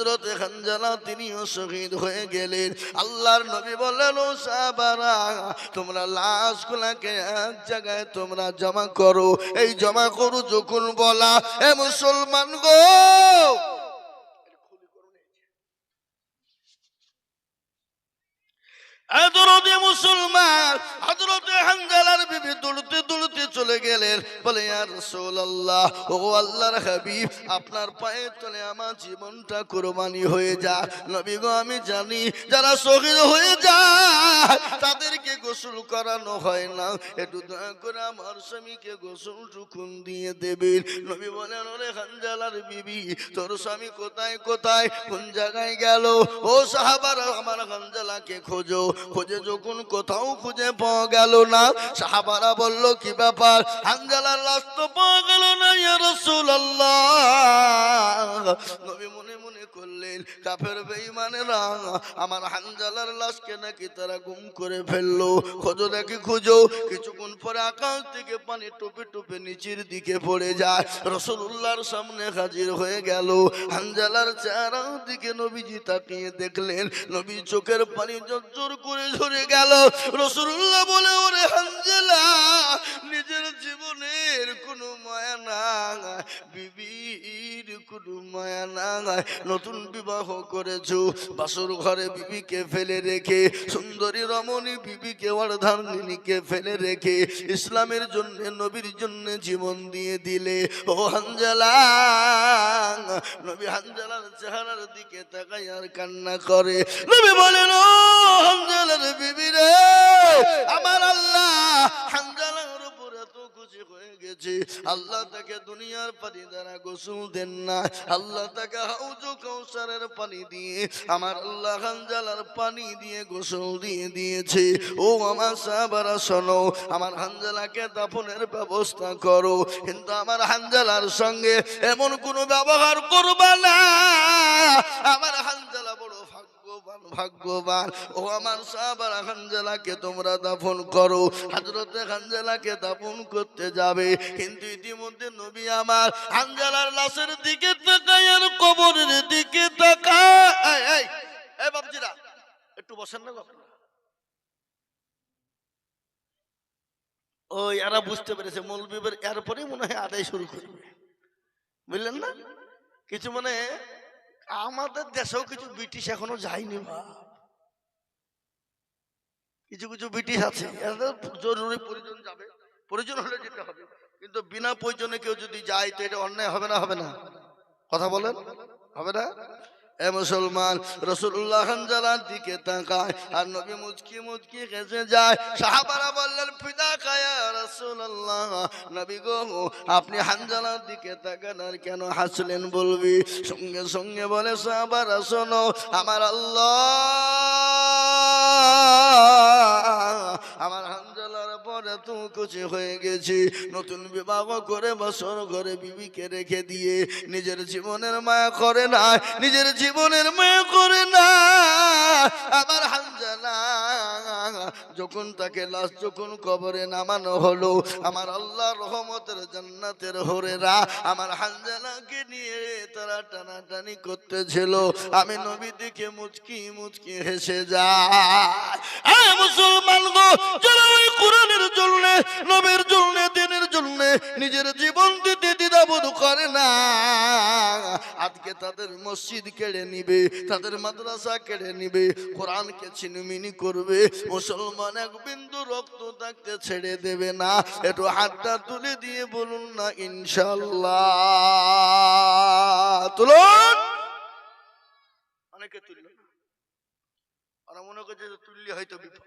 হযরত হানজালা তিনিও শহীদ হয়ে গেলেন। আল্লাহর নবী বললেন, ও সাহাবারা, তোমরা লাশগুলোকে এক জায়গায় তোমরা জমা করো। এই জমা করো যখন বলা, এ মুসলমান গো, মুসলমান, হযরতে হানজালার বিবি দৌড়তে দৌড়তে চলে গেলেন, বলে, ইয়া রাসূলুল্লাহ, ও আল্লাহর হাবিব, আপনার পায়ে তলে আমার জীবনটা কুরবানি হয়ে যায়। নবী গো, আমি জানি যারা শহীদ হয়ে যায় তাদেরকে গোসল করানো হয় না, একটু দয়া করে আমার স্বামীকে গোসলটুকুন দিয়ে দেবেন। নবী বলেন, ওরে হানজালার বিবি, তোর স্বামী কোথায় কোথায় কোন জায়গায় গেল? ও সাহাবারা, আমার হানজালাকে খোঁজো। খোঁজে যখন কোথাও খুঁজে পাওয়া গেল না, সাহাবারা বলল, কি ব্যাপার? হানজালার লাশ তো পাওয়া গেল না ইয়া রাসূলুল্লাহ। নবী মনে মনে করলেন, কাফের বেঈমানেরা আমার হানজালার লাশকে নাকি তারা গুম করে ফেললো। খোঁজো দেখি খুঁজো। কিছুক্ষণ পরে আকাশ থেকে পানি টুপে টুপে নিচের দিকে পড়ে যায়, রাসূলুল্লাহর সামনে হাজির হয়ে গেল। হানজালার চেহারার দিকে নবীজি তাকিয়ে দেখলেন, নবী চোখের পানি ঝরঝর করে ঝরে গেল। রাসূলুল্লাহ বলে, ওরে হানজালা, নিজের জীবনের কোনো মায়া নাই, বিবির কোনো মায়া নাই। নতুন বিবাহ করেছো, বাসর ঘরে বিবিকে ফেলে রেখে, সুন্দরী রমণী বিবিকে অর্ধাঙ্গিনীকে ফেলে রেখে ইসলামের জন্য, নবীর জন্য জীবন দিয়ে দিলে। ও হানজালা, নবী হানজালার চেহারার দিকে তাকায় আর কান্না করে। নবী বলেন, ও হানজালার বিবি রে, আমার আল্লাহ হানজালার উপর এত খুশি হয়ে গেছে, আল্লাহ তাকে দুনিয়ার পানি দ্বারা গোসল দেন না, আল্লাহ তাকে হাউজ কাউসারের পানি দিয়ে, আমার আল্লাহ হানজালার পানি দিয়ে গোসল দিয়ে দিয়েছে। ও আমার সাহাবারা শোনো, আমার হানজালাকে দাফনের ব্যবস্থা করো, কিন্তু আমার হানজালার সঙ্গে এমন কোনো ব্যবহার করবা না। আমার হানজালা বড় ভাগ্যবান। ও আমার সাহাবারা, হানজালাকে তোমরা দাফন করো। হযরতে হানজালাকে দাফন করতে যাবে, কিন্তু ইতিমধ্যে নবী আমার হানজালার লাশের দিকে তাকায় আর কবরের দিকে তাকায়। এই বাবজিরা, একটু বসেন না গো। ও এরা বুঝতে পেরেছে মৌলবীর, এরপরেই মনে হয় আদায় শুরু করবে, বুঝলেন না? কিছু মানে আমাদের দেশেও কিছু ব্রিটিশ এখনো যায়নি, কিছু কিছু ব্রিটিশ আছে, জরুরি প্রয়োজন যাবে, প্রয়োজন হলে যেতে হবে, কিন্তু বিনা প্রয়োজনে কেউ যদি যায় তো এটা অন্যায় হবে না? হবে না? কথা বলেন, হবে না? এ মুসলমান, রাসূলুল্লাহ হানজালার দিকে তাকায় আর নবী মুচকি মুচকি হেসে যায়। সাহাবারা বললেন, ফিদাকা ইয়া রাসূলুল্লাহ, নবী গো, আপনি হানজালার দিকে তাকান আর কেন হাসলেন বলবি? সঙ্গে সঙ্গে বলে, সাহাবারা শোনো, আমার আল্লাহ আমার হানজালার পর এত খুশি হয়ে গেছি, নতুন বিবাহ করে বছর ঘরে বিবিকে রেখে দিয়ে নিজের জীবনের মায়া করে না, নিজের জীবনের মায়া করে না। আমার হানজালা যখন তাকে লাশ যখন কবরে নামানো হলো, আমার আল্লাহর রহমতের জান্নাতের হোরেরা আমার হানজালাকে নিয়ে তারা টানাটানি করতেছিল। আমি নবী দিকে মুচকি মুচকি হেসে যায়। মুসলমান গো, যারা ওই কোরআনের জন্য, নবীর জন্য, দিনের জন্য নিজের জীবন দিতে দ্বিধাবোধ করে না, আজকে তাদের মসজিদ কেড়ে নিবে, তাদের মাদ্রাসা কেড়ে নিবে, কোরআনকে ছিনিমিনি করবে, মুসলমান এক বিন্দু রক্ত থাকতে ছেড়ে দেবে না। একটু হাতটা তুলে দিয়ে বলুন না ইনশাআল্লাহ। তুলুন। অনেকে তুলল, ওরা মনে করছে তুললে হয়তো বিপদ,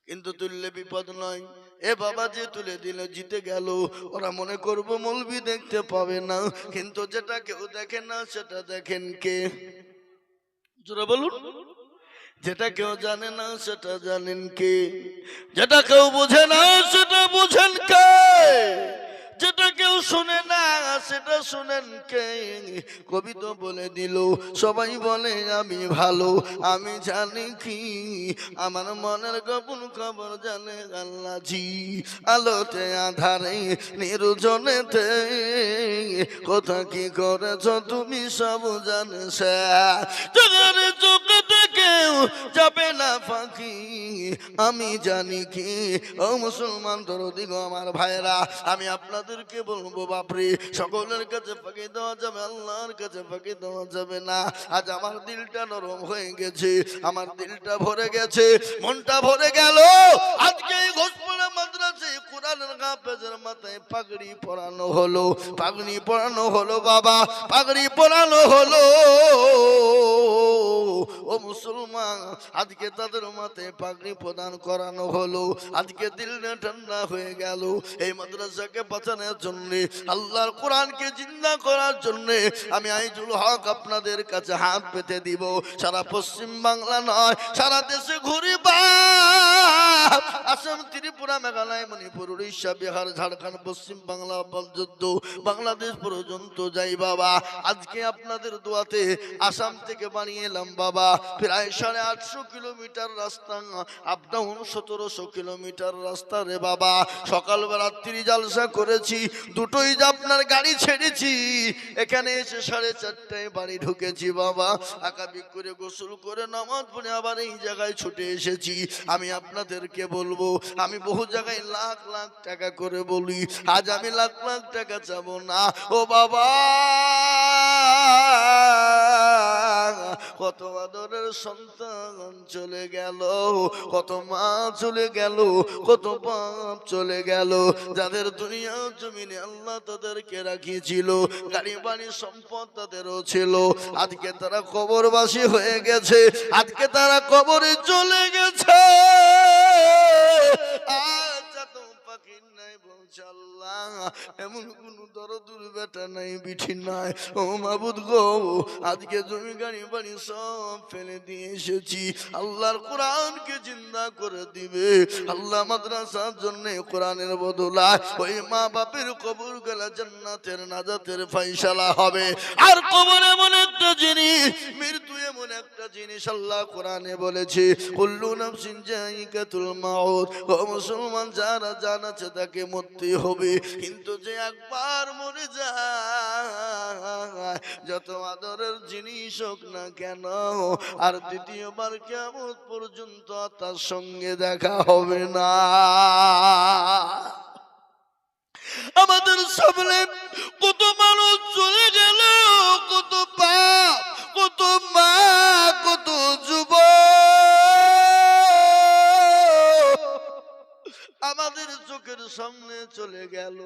কিন্তু তুললে বিপদ নয়। এ বাবা যে তুলে দিল জিতে গেল, ওরা মনে করবো মৌলবি দেখতে পাবে না, কিন্তু যেটা কেউ দেখে না সেটা দেখেন কে? জোরে বলুন। যেটা কেউ জানে না সেটা জানেন কে? যেটা কেউ বোঝে না সেটা বোঝেন কে? যেটা কেউ শুনে না সেটা শুনেন কে? কবি তো বলে দিল, সবাই বলে আমি ভালো, আমি জানি কি আমার মনের গোপন খবর জানে আল্লাহ জি। আলোতে আধারে নির্জনেতে কোথা কি করেছ তুমি সব জানেছ, চোখের চোখে কেউ যাবে না ফাঁকি, আমি জানি কি। ও মুসলমান দরদি গো আমার ভাইরা, আমি আপনাদেরকে বলবো বাপরে, সকলের কাছে ফাঁকি দেওয়া যাবে, আল্লাহর কাছে ফাঁকি দেওয়া যাবে না। আজ আমার দিলটা নরম হয়ে গেছে, আমার দিলটা ভরে গেছে, মনটা ভরে গেল। আজকে এই ঘোষপাড়া মাদ্রাসায় কোরআনের হাফেজের মাথায় পাগড়ি পরানো হলো, পাগড়ি পরানো হলো বাবা, পাগড়ি পরানো হলো। ও মুসলমান, আজকে তাদের মাথায় পাগড়ি প্রদান করানো হলো, আজকে দিলটা ঠান্ডা হয়ে গেল। এই মাদ্রাসাকে বাঁচানোর জন্য, আল্লাহর কোরআনকে জিন্দা করার জন্য আমি আইজুল হক আপনাদের কাছে হাত পেতে দিব। সারা পশ্চিম বাংলা নয়, সারা দেশে ঘুরি বাপ, আসাম, ত্রিপুরা, মেঘালয়, মণিপুর, উড়িষ্যা, বিহার, ঝাড়খণ্ড, পশ্চিম বাংলা পর্যন্ত বাংলাদেশ পর্যন্ত যাই বাবা। আজকে আপনাদের দোয়াতে আসাম থেকে বানিয়ে এলাম বাবা প্রায় 850 কিলোমিটার রাস্তা, আপ ডাউন 1700 কিলোমিটার রাস্তা রে বাবা। সকালবেলা রাত্রি জালসা করেছি, দুটোই যে আপনার গাড়ি ছেড়েছি, এখানে এসে 4:30টায় বাড়ি ঢুকেছি বাবা। আকাবিক করে গোসল করে নামাজ পড়ে আবার এই জায়গায় ছুটে এসেছি। আমি আপনাদেরকে বলবো, আমি বহু জায়গায় লাখ লাখ টাকা করে বলি, আজ আমি লাখ লাখ টাকা চাবো না। ও বাবা, কত আদরের সন্তান চলে গেল, কত মা চলে গেল, কত বাপ চলে গেল, যাদের দুনিয়া জমিনে আল্লাহ তাদেরকে রাখিয়েছিল, গাড়ি বাড়ি সম্পদ তাদেরও ছিল, আজকে তারা কবরবাসী হয়ে গেছে, আজকে তারা কবরে চলে গেছে। এমন কোন দরদুর বেটা নাই, বিঠি নাই। ও মাবুদ গো, আজকে জমি গাড়ি বাড়ি সব ফেলে দিয়ে এসেছি, আল্লাহর কোরআনকে জিন্দা করে দিবে। আল্লাহ মাদ্রাসার জন্য কোরআনের বদলায় ওই মা বাপের কবর গেলা জান্নাতের নাজাতের ফয়সালা হবে। আর কবর এমন একটা জিনিস, মৃত্যু এমন একটা জিনিস, আল্লাহ কোরআনে বলেছে কুল্লু নাফসিন যায়িকাতুল মাউত। ও মুসলমান, যারা জান আছে তাকে মরতে হবে, কিন্তু যে একবার মরে যায়, যত আদরের জিনিস হোক না কেন, আর দ্বিতীয়বার কিয়ামত পর্যন্ত তার সঙ্গে দেখা হবে না। আমাদের সামনে কত মানুষ চলে গেল, কত বাপ, কত মা, কত যুবক আমাদের চোখের সামনে চলে গেল,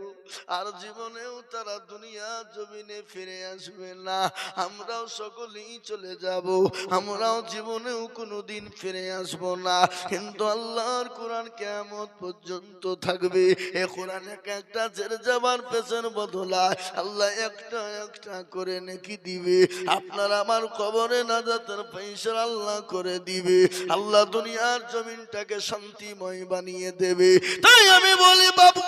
আর জীবনেও তারা দুনিয়া জমিনে ফিরে আসবে না। আমরাও সকলেই চলে যাব, আমরাও জীবনেও কোনোদিন ফিরে আসবো না, কিন্তু আল্লাহর কোরআন কিয়ামত পর্যন্ত থাকবে। এ কোরআন একটা ছেড়ে যাবার পেছন বদলায় আল্লাহ একটা একটা করে নেকি দিবে। আপনার আমার কবরে নাজাতের ফয়সালা আল্লাহ করে দিবে। আল্লাহ দুনিয়ার জমিনটাকে শান্তিময় বানিয়ে দেবে। তাই আমি বলি বাবু,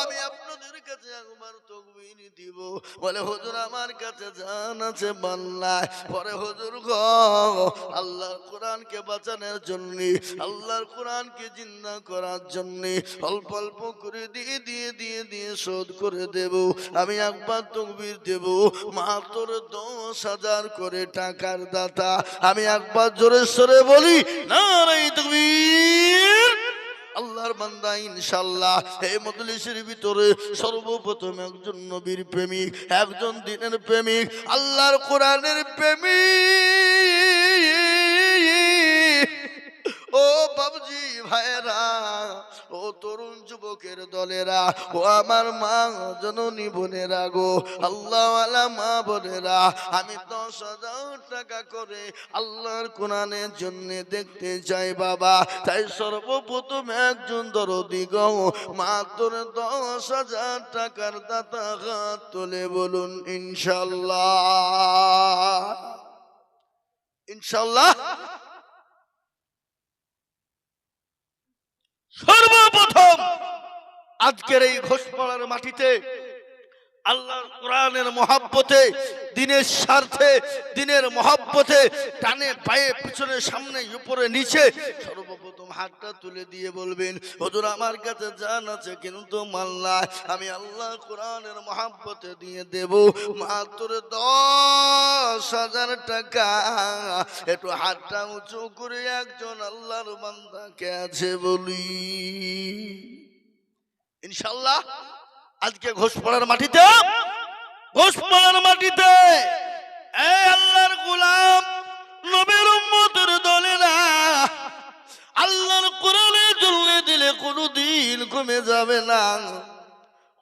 আমি আপনাদের কাছে একবার তাকবীর দিব, বলে হুজুর আমার কাছে জান আছে বান্নায়, পরে হুজুর গো আল্লাহর কোরআনকে বাঁচানোর জন্য, আল্লাহর কোরআনকে জিন্দা করার জন্য অল্প অল্প করে দিয়ে দিয়ে দিয়ে দিয়ে শোধ করে দেব। আমি একবার তাকবীর দেব, মাত্র 10,000 করে টাকার দাতা। আমি একবার জোরে সরে বলি নারে তাকবীর। আল্লাহর বান্দা ইনশাআল্লাহ এই মজলিসের ভিতরে সর্বপ্রথম একজন নবীর প্রেমিক, একজন দ্বীনের প্রেমিক, আল্লাহর কোরআনের প্রেমিক। ও বাবজি ভাইরা, ও তরুণ যুবকের দলেরা, ও আমার মা জননী বোনেরা গো, আল্লাহওয়ালা মা বোনেরা, আমি 10,000 টাকা করে আল্লাহর কোরআনের জন্য দেখতে চাই বাবা। তাই সর্বপ্রথম একজন দরদি গো, মাত্র 10,000 টাকার দাতা হাত তুলে বলুন ইনশাআল্লাহ। ইনশাআল্লাহ। সর্বপ্রথম আজকের এই ঘোষপাড়ার মাটিতে আল্লাহর কোরআনের মহব্বতে, দ্বীনের স্বার্থে, দ্বীনের মহব্বতে টানে পায়ে পিছনে সামনে উপরে নিচে সর্বপ্রথম হাতটা তুলে দিয়ে বলবেন, হুজুর আমার কাছে জান আছে কিন্তু মাল নাই, আমি আল্লাহ কোরআনের মহব্বতে দিয়ে দেব মাত্র 10,000 টাকা। একটু হাতটা উঁচু করে একজন আল্লাহর বান্দাকে আছে বলি ইনশাআল্লাহ। আজকে ঘোষপাড়ার মাটিতে, ঘোষপাড়ার মাটিতে এই আল্লাহর গোলাম নবীর উম্মতের দলেরা আল্লাহর কোরআনে জ্বলে দিলে কোনোদিন কমে যাবে না।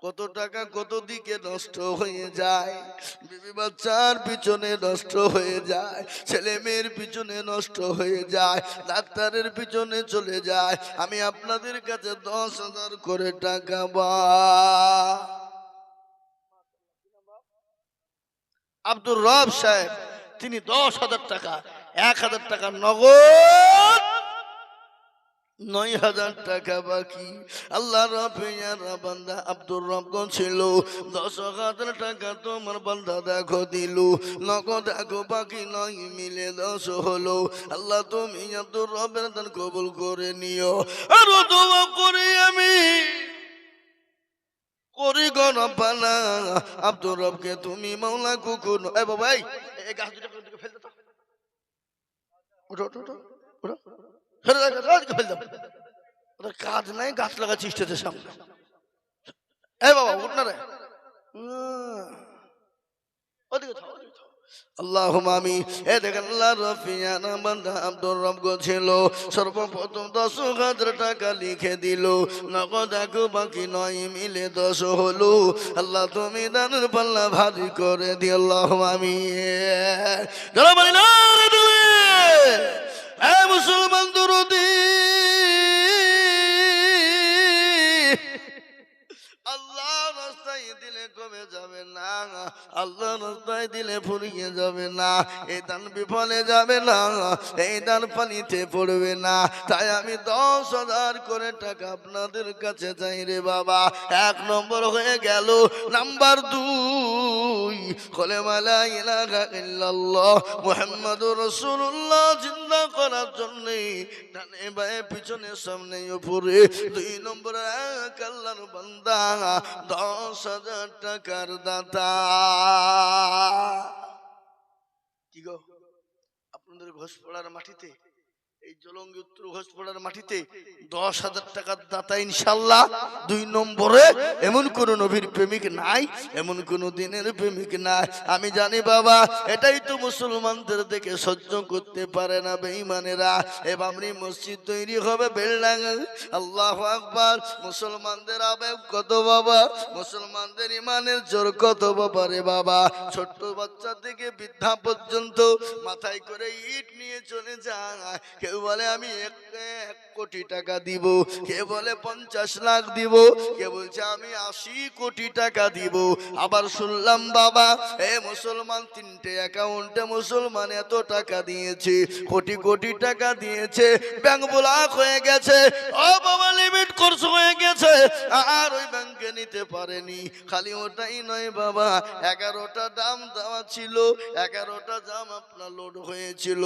কত টাকা কত দিকে নষ্ট হয়ে যায়, বিবি বাচ্চার পিছনে নষ্ট হয়ে যায়, ছেলে মেয়ের পিছনে নষ্ট হয়ে যায়, ডাক্তারের পিছনে চলে যায়। আমি আপনাদের কাছে 10,000 করে টাকা আব্দুর রব সাহেব তিনি 10,000 টাকা, 1,000 টাকা নগদ, 9,000 টাকা বাকি। আল্লাহ রাফিয়ার বান্দা আব্দুর রব ছিল 10,000 টাকা তোমার বান্দা দেখো দিল, নগদ দেখো বাকি 9 মিলে 10 হলো। আল্লাহ তুমি আব্দুর রবের দান কবুল করে নিও। আর দোয়া করি আমি করি গণপানা আব্দুর রবকে তুমি মাওলা কুকুর। এ বাবা এই গাছ দুটো ফেল দাও, ওঠো ওঠো ওঠো ওঠো, ফেল দাও, ওটা কাজ নাই, গাছ লাগাচ্ছি স্টেজের সামনে। এ বাবা উঠ না রে, ওদিকে থাও। আল্লাহুম্মা আমিন। এ দেখেন আল্লাহর রাফিয়ানা বান্দা আব্দুর রব ছিল সর্বপ্রথম 10,000 টাকা লিখে দিল, নগদ একো বাকি 9 মিলে 10 হলো। আল্লাহ তুমি দানের পাল্লা ভারী করে দিও। আল্লাহুম্মা আমিন। যারা বলি না রে তুমি এ মুসলমান দরদি, আল্লাহ রাস্তায় দিলে কমে যাবে না, আল্লাহ রাস্তায় দিলে ফুরিয়ে যাবে না, এই দান বিফলে যাবে না, এই দান পানিতে পড়বে না। তাই আমি 10,000 করে টাকা আপনাদের কাছে চাই রে বাবা। 1 নম্বর হয়ে গেল। নাম্বার 2 কলেমা লা ইলাহা ইল্লাল্লাহ মুহাম্মাদুর রাসূলুল্লাহ জিন্দা করার জন্য ডানে বায়ে পিছনে সামনে উপরে 2 নম্বর এক আল্লাহর বান্দা 10,000 টাকার দাতা। কি গো আপনাদের ঘোষপাড়ার মাটিতে, এই জলঙ্গি উত্তর ঘোষপাড়ার মাটিতে 10,000 টাকার দাতা ইনশাআল্লাহ। 2 নম্বরে এমন কোন নবীর প্রেমিক নাই, এমন কোন দিনের প্রেমিক নাই। আমি জানি বাবা এটাই তো মুসলমানদের দেখে সহ্য করতে পারে না বেঈমানেরা। এ বাবরি মসজিদ তৈরি হবে বেলডাং, আল্লাহু আকবার। মুসলমানদের আবেগ কত বাবা, মুসলমানদের ইমানের জোর কত বাবা রে বাবা। ছোট্ট বাচ্চা থেকে বৃদ্ধা পর্যন্ত মাথায় করে ইট নিয়ে চলে যায়। কেউ বলে আমি 1 কোটি টাকা দিব, কে বলে 50 লাখ দিব, কে বলছে আমি 80 কোটি টাকা দিব। আবার শুনলাম বাবা এ মুসলমান 3টে অ্যাকাউন্টে মুসলমান এত টাকা দিয়েছে, কোটি কোটি টাকা দিয়েছে, ব্যাংক ব্লক হয়ে গেছে, ও বাবা লিমিট কোর্স হয়ে গেছে, আর ওই ব্যাংকে নিতে পারেনি। খালি ওটাই নয় বাবা, 11টা দাম দেওয়া ছিল, 11টা দাম আপনার লোড হয়েছিল।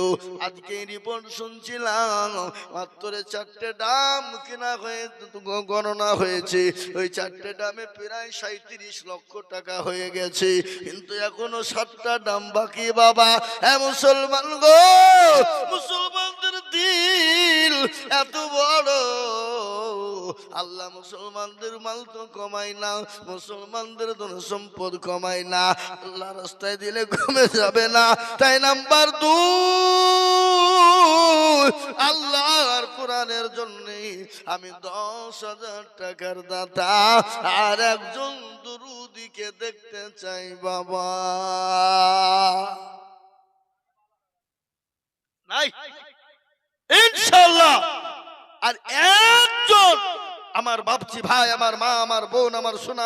আজকে রিপোর্ট শুনছিলাম মাত্র 4টে দাম কিনা হয়ে গণনা হয়েছে, ওই 4টে দামে প্রায় 37 লক্ষ টাকা হয়ে গেছে, কিন্তু এখনো 7টা দাম বাকি বাবা। হ্যাঁ মুসলমান গো, মুসলমানদের দিল এত বড়, আল্লাহ মুসলমানদের মাল তো কমায় না, মুসলমানদের ধন সম্পদ কমায় না, আল্লাহ রাস্তায় দিলে কমে যাবে না। তাই নাম্বার 2 আল্লাহর কোরআনের জন্য আমি 10,000 টাকার দাতা আর একজন দুরুদিকে দেখতে চাই বাবা। নাই ইনশাআল্লাহ। আর একজন আমার বাপজি ভাই, আমার মা, আমার বোন, আমার সোনা,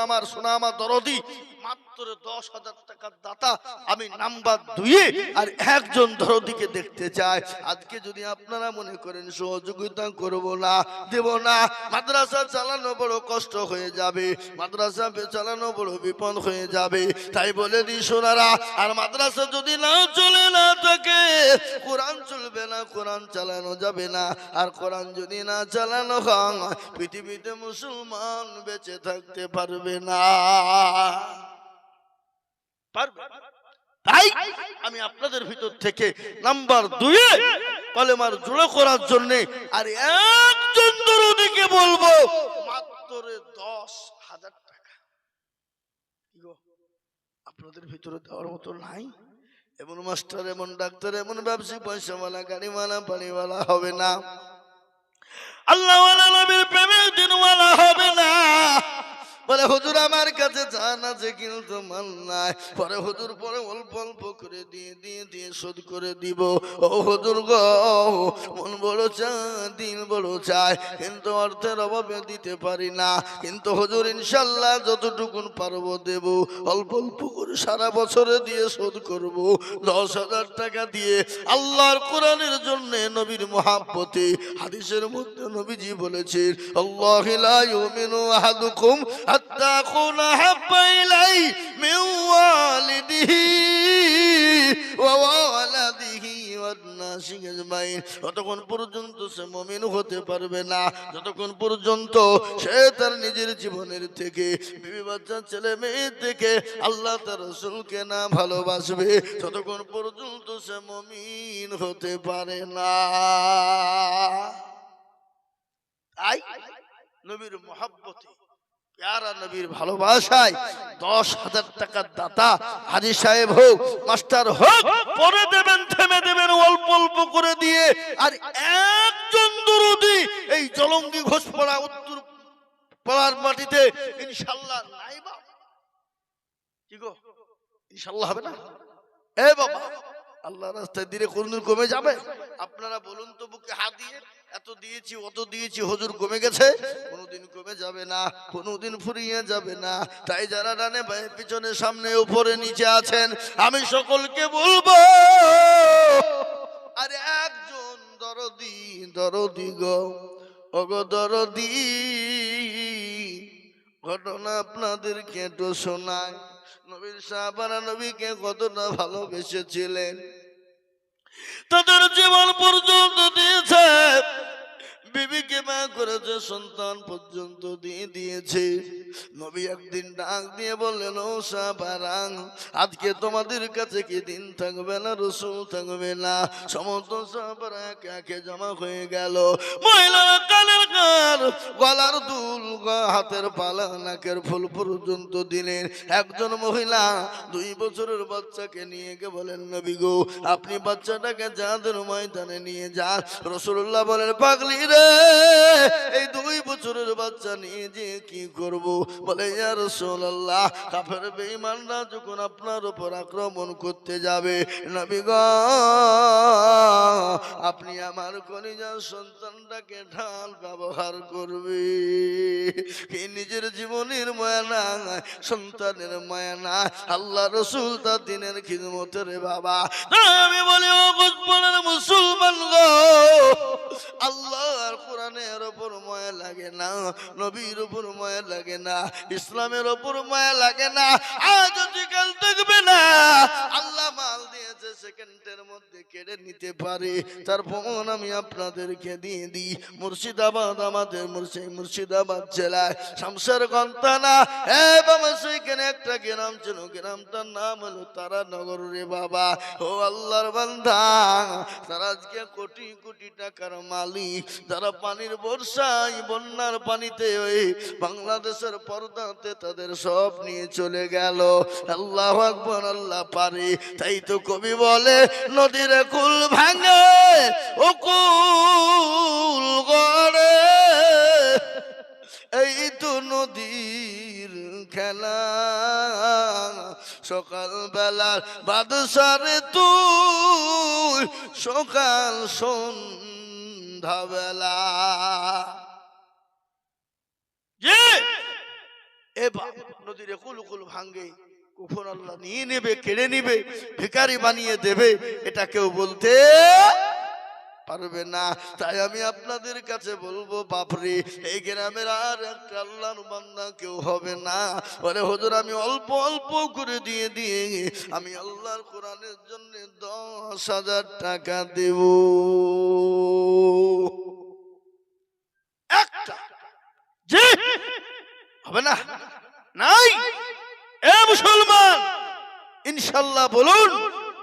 আমার দরদি মাত্র 10,000 টাকার দাতা আমি নাম্বার 2-এ আর একজন দরদিকে দেখতে চাই। আজকে যদি আপনারা মনে করেন সহযোগিতা করব না, দেব না, মাদ্রাসা চালানো বড় কষ্ট হয়ে যাবে, মাদ্রাসা চালানো বড় বিপদ হয়ে যাবে, তাই বলে দিই সোনারা, আর মাদ্রাসা যদি না চলে না থাকে, কোরআন চলবে না, কোরআন চালানো যাবে না। আর কোরআন যদি না চালানো হয়, পৃথিবীতে মুসলমান বেঁচে থাকতে পারবে না, পারবে। তাই আমি আপনাদের ভিতর থেকে নাম্বার 2-এ কলেমার জোড়া করার জন্য আর একজন দরদিকে বলবো মাত্র 10,000 টাকা। আপনাদের ভিতরে দেওয়ার মতো নাই? এমন মাস্টার, এমন ডাক্তার, এমন ব্যবসায়ী, পয়সাওয়ালা, গাড়িওয়ালা, বাড়িওয়ালা হবে না, আল্লাহওয়ালা, নবীর প্রেমের দিনওয়ালা হবে না। বলে হুজুর আমার কাছে জান আছে কিন্তু মাল নাই, পরে হুজুর পরে অল্প অল্প করে দিয়ে শোধ করে দিব। ও হুজুর গো, মন বড় চায়, দিন বড় চায়, কিন্তু অর্থের অভাবে দিতে পারি না, কিন্তু হুজুর ইনশাল্লাহ যতটুকুন পারবো দেব, অল্প অল্প করে সারা বছরে দিয়ে শোধ করব। 10,000 টাকা দিয়ে আল্লাহর কোরআনের জন্য, নবীর মহাব্বতে। হাদিসের মধ্যে নবীজি বলেছেন, আল্লাহু লা ইউমিনু আহাদুকুম হাত্তা আকুনা হাব্বা ইলাইহি মিন ওয়ালিদিহি ওয়া ওয়ালাদিহি ওয়ান নাসি আজমাইন। যতক্ষণ পর্যন্ত সে মুমিন হতে পারবে না, যতক্ষণ পর্যন্ত সে তার নিজের জীবনের থেকে, বিবি বাচ্চা, ছেলে মেয়ে থেকে আল্লাহ তার রাসূলকে না ভালোবাসবে, ততক্ষণ পর্যন্ত সে মুমিন হতে পারে না। তাই নবীর মহব্বতে, প্যারা নবীর ভালোবাসায় 10,000 টাকার দাতা হাজী সাহেব হোক, মাস্টার হোক, পরে দেবেন, থেমে দেবেন অল্প অল্প করে দিয়ে। আর একজন দরদি এই জলঙ্গি ঘোষপাড়া উত্তর পাড়ার মাটিতে ইনশাআল্লাহ নাই বা কি গো, ইনশাআল্লাহ হবে না? এ বাবা, আল্লাহর রাস্তায় দিলে কোনদিন কমে যাবে? আপনারা বলুন তো, বুকে হাত দিয়ে এত দিয়েছি, অত দিয়েছি, হুজুর কমে গেছে? কোনদিন কমে যাবে না, কোনদিন ফুরিয়ে যাবে না। তাই যারা ডানে বায়ে পিছনে সামনে উপরে নিচে আছেন, আমি সকলকে বলবো, আর একজন দরদি, দরদি গো, ওগো দরদি, ঘটনা আপনাদেরকে একটু শোনায়। নবীর সাহাবারা নবীকে কতটা ভালোবেসেছিলেন, তাদের জীবন পর্যন্ত দিয়েছে, বিবিকে মা করেছে, সন্তান পর্যন্ত দিয়ে দিয়েছে। নবী একদিন ডাক দিয়ে বললেন, ও সাহাবারা, আজকে তোমাদের কাছে কি দিন থাকবে না, রাসূল থাকবে না? সমস্ত সাহাবারা একে একে জমা হয়ে গেল। মহিলারা কানের কান, গলার দুল, হাতের পালা, নাকের ফুল পর্যন্ত দিলেন। একজন মহিলা 2 বছরের বাচ্চাকে নিয়ে গিয়ে বলেন, নবী গো, আপনি বাচ্চাটাকে জাহাদের ময়দানে নিয়ে যান। রাসূলুল্লাহ বলেন, পাগলি রে, এই 2 বছরের বাচ্চা নিয়ে যে কি করব? বলে, ইয়া রাসূলুল্লাহ, কাফের বেঈমানরা যখন আপনার উপর আক্রমণ করতে যাবে, নবী গো, আপনি আমার কলিজার সন্তানটাকে ঢাল ব্যবহার করবে। কি নিজের জীবনের মায়া না, সন্তানের মায়া না, আল্লাহ রাসূল তার দিনের খিদমতে রে বাবা। আমি বলি, ও গোসপনের মুসলমান গো, আল্লাহর কোরআনের উপর মায়া লাগে না, নবীর উপর মায়া লাগে না, ইসলামের উপর মায়া লাগে না, আজ কাল দেখবে না। আল্লাহ মাল দিয়েছে, সেকেন্ডের মধ্যে কেড়ে নিতে পারে। তার প্রমাণ আমি আপনাদেরকে দিয়ে দিই। মুর্শিদাবাদ, আমাদের মুর্শিদাবাদ জেলায় শামশেরগঞ্জ থানা, বাবা, সেইখানে একটা গ্রাম ছিল, গ্রামটার নাম হলো তারানগর রে বাবা। ও আল্লাহর বান্দা, তারা আজকে কোটি কোটি টাকার মালিক, যারা পানির বর্ষায়, বন্যার পানিতে ওই বাংলাদেশের পর্দাতে তাদের সব নিয়ে চলে গেল। আল্লাহু আকবার, আল্লাহ পারে। তাই তো কবি বলে, নদীর কুল ভাঙে ও কুল গড়ে, এই তো নদীর খেলা, সকাল বেলা বাদশারে তুই, সকাল সন্ধ্যা বেলা। এবার নদীর কুল কুল ভাঙ্গে, কখন আল্লাহ নিয়ে নেবে, কেড়ে নিবে, ভিখারি বানিয়ে দেবে, এটা কেউ বলতে পারবে না। তাই আমি আপনাদের কাছে বলবো, বাপরে এই গ্রামের আর একটা আল্লাহর বান্দা কেউ হবে না। আরে হুজুর আমি অল্প অল্প করে দিয়ে দিয়ে আমি আল্লাহর কোরআনের জন্য 10,000 টাকা দেব। একটা জি হবে না? নাই? এ মুসলমান ইনশাআল্লাহ বলুন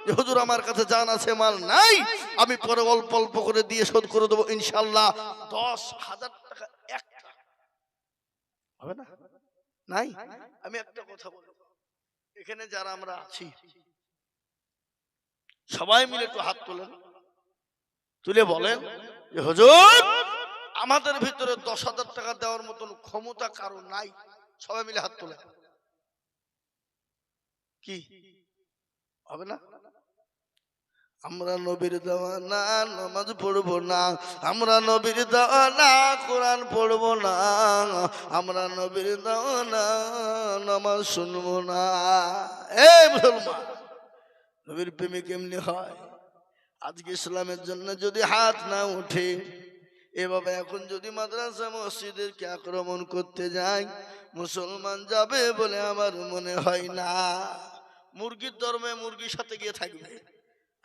যে হুজুর আমার কাছে জান আছে, মাল নাই, আমি পরে অল্প অল্প করে দিয়ে শোধ করে দেবো ইনশাআল্লাহ। 10,000 টাকা একটা হবে না? নাই? আমি একটা কথা বলবো, এখানে যারা আমরা আছি সবাই মিলে একটু হাত তোলেন, তুলে বলেন যে হুজুর আমাদের ভিতরে 10,000 টাকা দেওয়ার মতন ক্ষমতা কারো নাই। সবাই মিলে হাত তোলেন। কি হবে না? আমরা নবীর দেওয়ানা নামাজ পড়বো না, আমরা নবীর দেওয়ানা কোরআন পড়বো না, আমরা নবীর দেওয়ানা নামাজ শুনবো না। এই মুসলমান, নবীর প্রেমে কেমনি হয়? আজকে ইসলামের জন্য যদি হাত না উঠে, এভাবে এখন যদি মাদ্রাসা মসজিদেরকে আক্রমণ করতে যায়, মুসলমান যাবে বলে আমার মনে হয় না। মুরগির ধর্মে মুরগির সাথে গিয়ে থাকবে,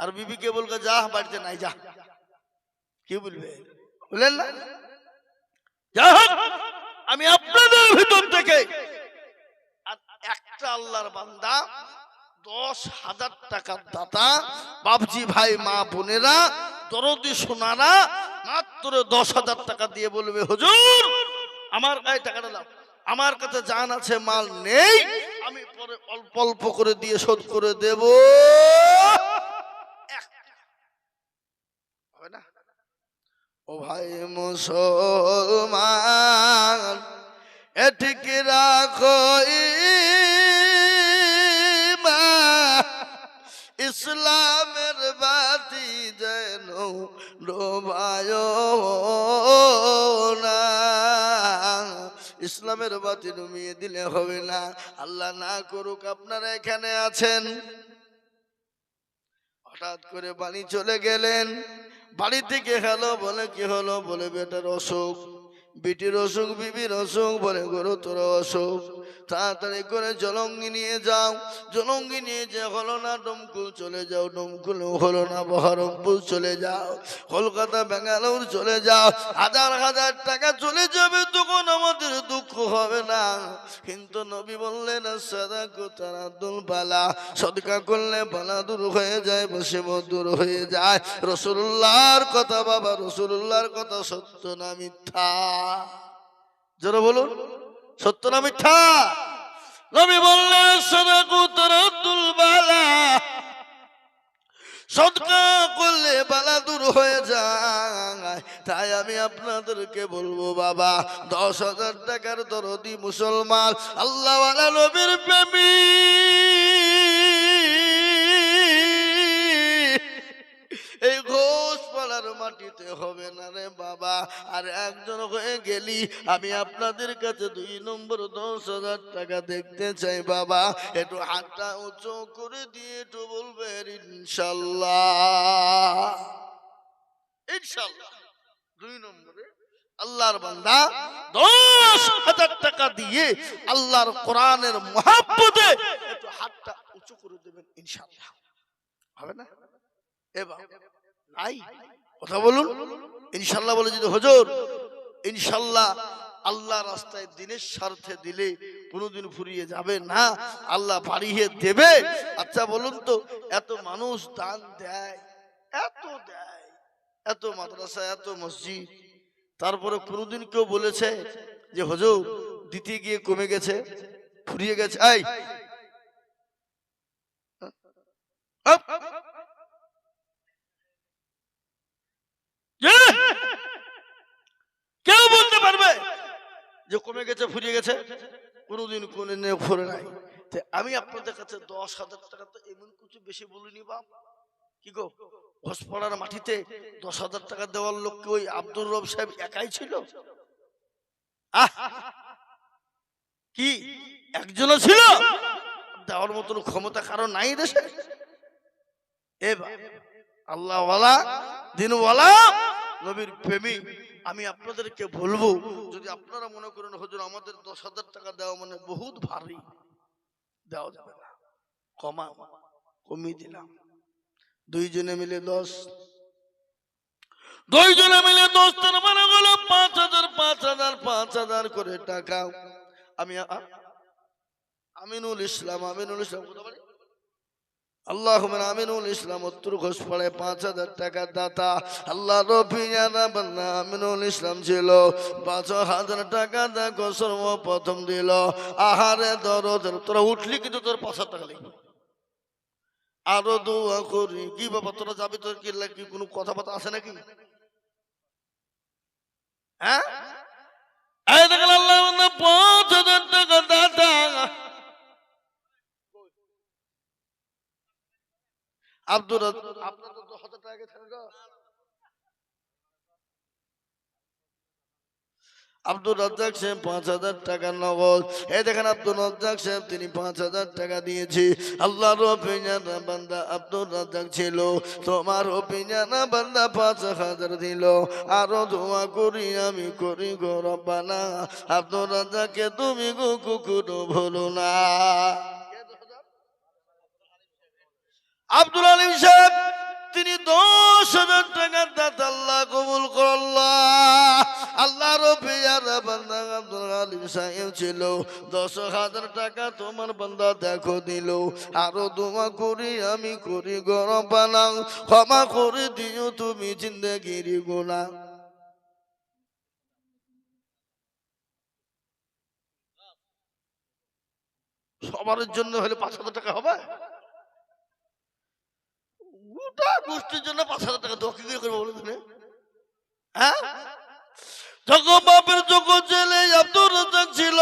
আর বিবিকে বলবে যা বাড়িতে নাই যা। কি বলবে? বলেন না? আমি আপনাদের ভিতর থেকে একটা আল্লাহর বান্দা 10,000 টাকার দাতা বাপজি ভাই মা বোনেরা দরদি সোনারা মাত্র 10,000 টাকা দিয়ে বলবে হুজুর আমার গায়ে টাকাটা দাও, আমার কাছে জান আছে মাল নেই, আমি পরে অল্প অল্প করে দিয়ে শোধ করে দেব। ও ভাই মুসলমান এঠিক রাখো ইসলামের বাতি যেন ডোবায় না। ইসলামের বাতি ডুবিয়ে দিলে হবে না। আল্লাহ না করুক আপনারা এখানে আছেন, হঠাৎ করে বাড়ি চলে গেলেন, বাড়ি থেকে হ্যালো বলে কি হলো, বলে বেটার অসুখ, বিটির অসুখ, বিবির অসুখ, বলে গরু তোর অসুখ, তাড়াতাড়ি করে জলঙ্গি নিয়ে যাও। জলঙ্গি নিয়ে যে হলো না, ডমকুল চলে যাও, ডমকুল হলো না, বহরমপুর চলে যাও, কলকাতা বেঙ্গালুর চলে যাও, হাজার হাজার টাকা চলে যাবে, তখন আমাদের দুঃখ হবে না। কিন্তু নবী বললেন সাদাকু তারাদুল বালা, সদকা করলে বালা দূর হয়ে যায়, মুসিবত দূর হয়ে যায়। রাসূলুল্লাহর কথা বাবা, রাসূলুল্লাহর কথা সত্য না মিথ্যা? জোরে বলুন, সত্য না মিথ্যা? নবী বললেন সাদাকু তারাদুল বালা, সদকা করলে বালা দূর হয়ে যায়। তাই আমি আপনাদেরকে বলবো বাবা, 10,000 টাকার দরদি মুসলমান আল্লাহওয়ালা নবীর প্রেমী এই ঘোষপাড়ার মাটিতে হবে না রে বাবা। আর একজন হয়ে গেলি, আমি আপনাদের কাছে 2 নম্বর 10,000 টাকা দেখতে চাই বাবা। একটু হাতটা উঁচু করে দিয়ে একটু বলবেন ইনশাল্লাহ। ইনশাল্লাহ 2 নম্বরে আল্লাহর বান্দা 10,000 টাকা দিয়ে আল্লাহর কোরআনের মহব্বতে একটু হাতটা উঁচু করে দেবেন ইনশাল্লাহ। হবে না? এবার নাই কথা বলুন ইনশাল্লাহ বলে যদি হুজুর ইনশাল্লাহ আল্লাহ রাস্তায় দিনের স্বার্থে দিলে কোনোদিন ফুরিয়ে যাবে না, আল্লাহ বাড়িয়ে দেবে। আচ্ছা বলুন তো, এত মানুষ দান দেয়, এত দেয়, এত মাদ্রাসা, এত মসজিদ, তারপরে কোনোদিন কেউ বলেছে যে হুজুর দিতে গিয়ে কমে গেছে, ফুরিয়ে গেছে? এই কেউ বলতে পারবে যে কমে গেছে, ফুরিয়ে গেছে? কোনোদিন কোনদিন ফুরে নাই। আমি আপনাদের কাছে 10,000 টাকা তো এমন কিছু বেশি বলিনি বাপ। কি গো, ঘোষপাড়ার মাটিতে 10,000 টাকা দেওয়ার লোক কি ওই আব্দুর রব সাহেব একাই ছিল? কি একজনও ছিল? দেওয়ার মতন ক্ষমতা কারো নাই দেশে। আল্লাহওয়ালা দিনওয়ালা নবীর প্রেমী আমি আপনাদেরকে বলবো, যদি আপনারা মনে করেন হুজুর আমাদের 10,000 টাকা দেওয়া মানে বহুত ভারী, দেওয়া যাবে না, কমিয়ে দিলাম। দুইজনে মিলে 10, দুইজনে মিলে 10 তার মানে হলো 5,000 5,000 5,000 করে টাকা। আমি আমিনুল ইসলাম কথা বলি, আল্লাহুম্মা আমিনুল ইসলাম উত্তর ঘোষপাড়ায় 5,000 টাকা দাতা। আল্লাহ রফিয়ানা বান্দা আমিনুল ইসলাম ছিল, 5,000 টাকা দেখো সর্বপ্রথম দিল। আহারে দরদ, তোরা উঠলি কিন্তু তোর 5,000 টাকা লাগবে। আরো দোয়া করি, কি বাবা তোরা যাবি, তোর কি লাগবে, কোনো কথাবার্তা আছে নাকি? হ্যাঁ, এই দেখেন আল্লাহ 5,000 টাকা দাতা। আব্দুর রাজ্জাক সাহেব 5,000 টাকা নগদ। এই দেখেন আব্দুর রাজ্জাক সাহেব তিনি 5,000 টাকা দিয়েছি। আল্লাহর রফিয়ানা বান্দা আব্দুর রাজ্জাক ছিল, তোমার রফিয়ানা বান্দা 5,000 দিল। আরো দোয়া করি আমি করি গো রব্বানা, আব্দুর রাজ্জাককে তুমি গো কুকুরও ভুলো না। আব্দুল আলিম সাহেব তিনি 10,000 টাকা দাতা। আল্লাহ কবুল করল্লাহ। আল্লাহ রফিয়ানা বান্দা আব্দুল আলিম সাহেব ছিল, 10,000 টাকা তোমার বান্দা দেখো দিল। আরো দোয়া করি আমি করি গো রব্বানা, ক্ষমা করে দিও তুমি জিন্দেগির গুনাহ। সবার জন্য হলে 5,000 টাকা হবে? গোটা গোষ্ঠীর জন্য 5,000 টাকা দেওয়া কি করে করবো বলুন? হ্যাঁ, যখন বাপের যখন ছেলে আব্দুর রাজ্জাক ছিল,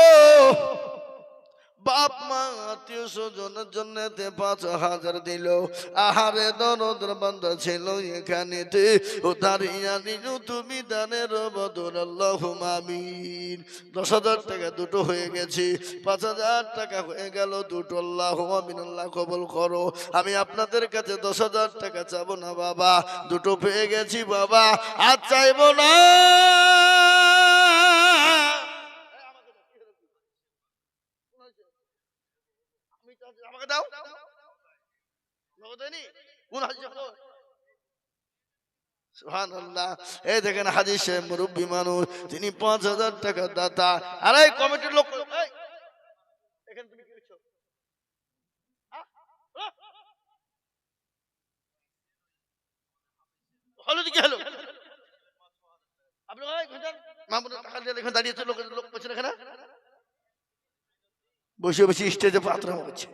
বাপ মা আত্মীয় স্বজনের জন্য 5,000 দিল। আহারে দরদের বান্দা ছিল এখানেতে, ও দাঁড়িয়ে দিও তুমি দানের বদল। আল্লাহুম্মা আমিন। 10,000 টাকা দুটো হয়ে গেছে, 5,000 টাকা হয়ে গেল দুটো। আল্লাহুম্মা আমিন। আল্লাহ কবুল করো। আমি আপনাদের কাছে 10,000 টাকা চাবো না বাবা, দুটো পেয়ে গেছি বাবা, আর চাইবো না। আমাকে দাও, সুবহানাল্লাহ। এই দেখেন হাজী সাহেব মুরব্বী মানুষ, তিনি 5,000 টাকা দাতা। আর এই কমিটির লোক, এখানে তুমি কি করছো? হলো কি হলো? আপনি মামুনের টাকা দিয়ে এখানে দাঁড়িয়েছে, লোক পেছনে এখানে বসে বসে স্টেজে পাত্রা হচ্ছে।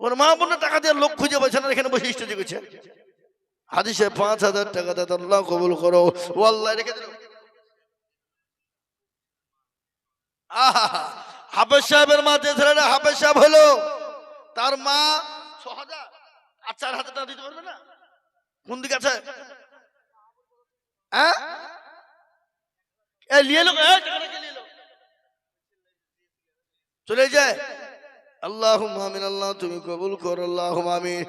ওর মা বোনের টাকা দিয়ে লোক খুঁজে পাচ্ছে না, এখানে বসে স্টেজে করছে। হাদিসে 5,000 টাকা দাদা, আল্লাহ কবুল করো। ও আল্লাহ রেখে দিল। হাফেজ সাহেবের মা যে ছেলেটা হাফেজ সাহেব হলো, তার মা 6,000 আর 4,000 টাকা দিতে পারবে না? কোন দিকে আছে? হ্যাঁ, চলে যায়। আল্লাহুম্মা আমিন। আল্লাহ তুমি কবুল করো। আল্লাহুম্মা আমিন।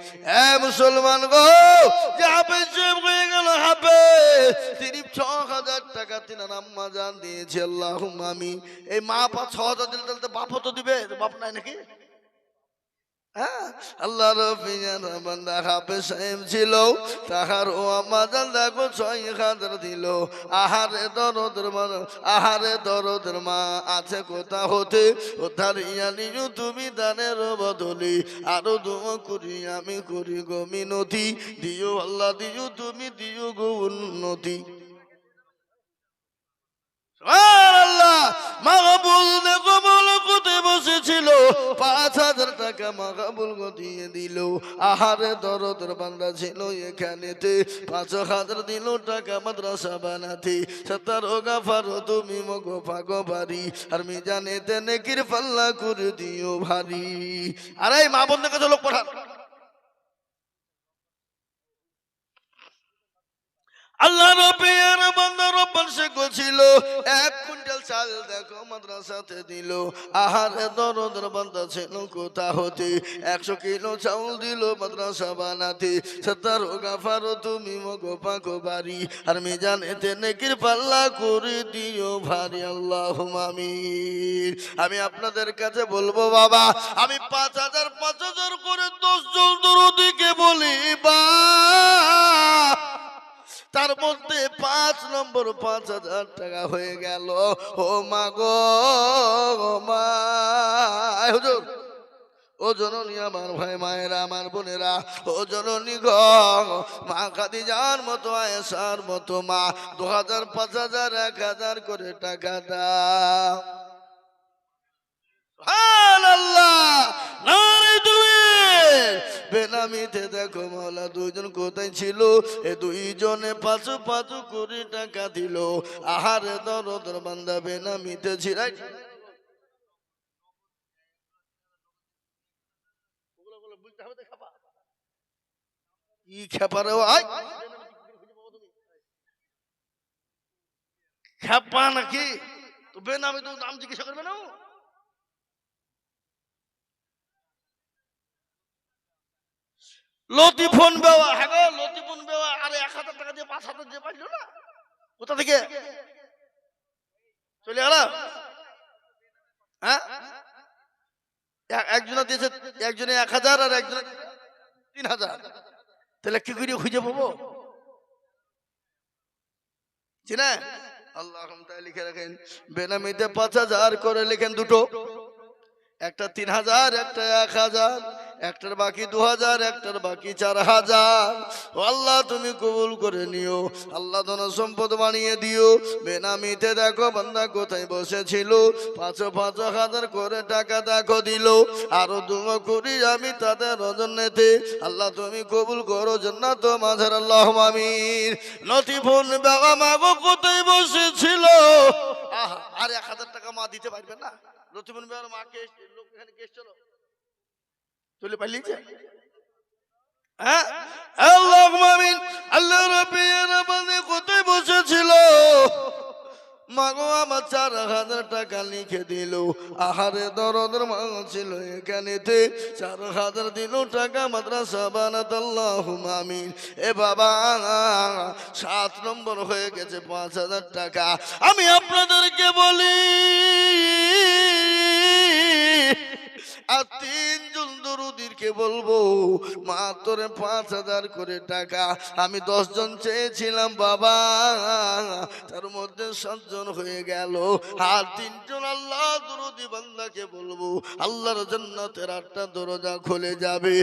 এ মুসলমান গো, যে হাফেজ সাহেব হয়ে গেল হাফেজ, তিনি 6,000 টাকা তিনার আম্মা জান দিয়েছে। আল্লাহুম্মা আমিন। এই মা 6,000 দিলে তাহলে বাপও তো দিবে, বাপ নাই নাকি? আল্লাহ রফিয়ানা বান্দা হাফেজ সাহেব ছিল, তাহার ও আম্মা জান দেখো 6,000 দিল। আহারে দরদের মা আছে কোথা হতে, ও দাঁড়িয়ে নিও তুমি দানের বদলে। আরো দোয়া করি আমি করি গো মিনতি, দিও আল্লাহ দিও তুমি দিও গো উন্নতি। বসেছিল 5,000 টাকা মাকাবুল দিয়ে দিল। আহারে দরদের বান্দা ছিল এখানেতে, 5,000 দিল টাকা মাদ্রাসা বানাতে। 17 গাফার তুমি মগো ভাগো বাড়ি, আর মিজানেতে নেকির পাল্লা করে দিও ভারী। আর এই মা বোনদের কাছে লোক পাঠান। আল্লাহ রব্বির বান্দা রব্বানা বার্ষিক ছিল, 1 কুইন্টাল চাল দেখো মাদ্রাসাতে দিল। আহারে দরদের বান্দা ছিল কোথা হতে, 100 কিলো চাউল দিল মাদ্রাসা বানাতে। সত্তর গাফার তুমি মগো পাকো বাড়ি, আর মিজানেতে নেকির পাল্লা করে দিও ভারী, আল্লাহুম্মা আমিন। আমি আপনাদের কাছে বলবো বাবা, আমি 5,000 করে 10 জন দরদিকে বলি বা, তার মধ্যে 5 নম্বর 5,000 টাকা হয়ে গেল। ও মা গো মা, হুজুর ও জননী, আমার ভাই মায়েরা, আমার বোনেরা, ও জননী গ, মা খাদিজার মতো, আয়েশার মতো মা 2000, 5000, 1000 করে টাকা দাও। সুবহানাল্লাহ, নারে তাকবীর। বেনামিতে দেখো মাওলা 2 জন কোথায় ছিল, এ 2 জনে 5 করে টাকা দিল। আহারে দরদের বান্দা বেনামিতে ছিল। কি খেপারে ভাই, খেপা নাকি? তো বেনামি তো নাম জিজ্ঞাসা করবে না। লতিফোন বেওয়া, হ্যাঁ গো লতিফোন বেওয়া, আরে 1000 টাকা দিয়ে 5,000 দিয়ে পাইলো না, কোথা থেকে চলে গেল? হ্যাঁ, একজনে দিয়েছে, একজনে 1000 আর একজনে 3000। তাহলে কি করে খুঁজে পাবো? চিনা আল্লাহ তাআলা লিখে রাখেন, বেনামিতে 5,000 করে লিখেন দুটো, একটা 3000, একটা 1000, একটার বাকি 2000, একটার বাকি 4000। ও আল্লাহ তুমি কবুল করে নিও, আল্লাহ ধন সম্পদ বানিয়ে দিও। বেনামিতে দেখো বান্দা কোথায় বসেছিল, 5,000 করে টাকা দেখো দিল। আরো দুমা করি আমি তাদের রজনেতে, আল্লাহ তুমি কবুল করো জান্নাত মাঝার, আল্লাহুম্মা আমিন। লতিফুন বাবা মাগো কোথায় বসেছিল, আহা, আর 1000 টাকা মা দিতে পারবে না? লতিফুন বাবার মাকে লোক এখানে কে এসেছিল, চলে পালিয়েছে। হ্যাঁ, আল্লাহুম্মা আমিন। আল্লাহ রাব্বির বান্দে কোথায় বসেছিল, মাগো আমার 4,000 টাকা লিখে দিল। আহারে দরদের মা ছিল এখানেতে, 4,000 দিল টাকা মাদ্রাসা বানাতে, আল্লাহুম্মা আমিন। এ বাবা 7 নম্বর হয়ে গেছে 5,000 টাকা। আমি আপনাদেরকে বলি, আর 3 জন দরুদীরকে বলবো, মাত্র 5,000 করে টাকা। আমি 10 জন চেয়েছিলাম বাবা, তার মধ্যে 7 জন হয়ে গেল। আর 3 জন আল্লাহ দরুদি বান্দাকে বলবো, আল্লাহর জান্নাতের 8টা দরজা খুলে যাবে।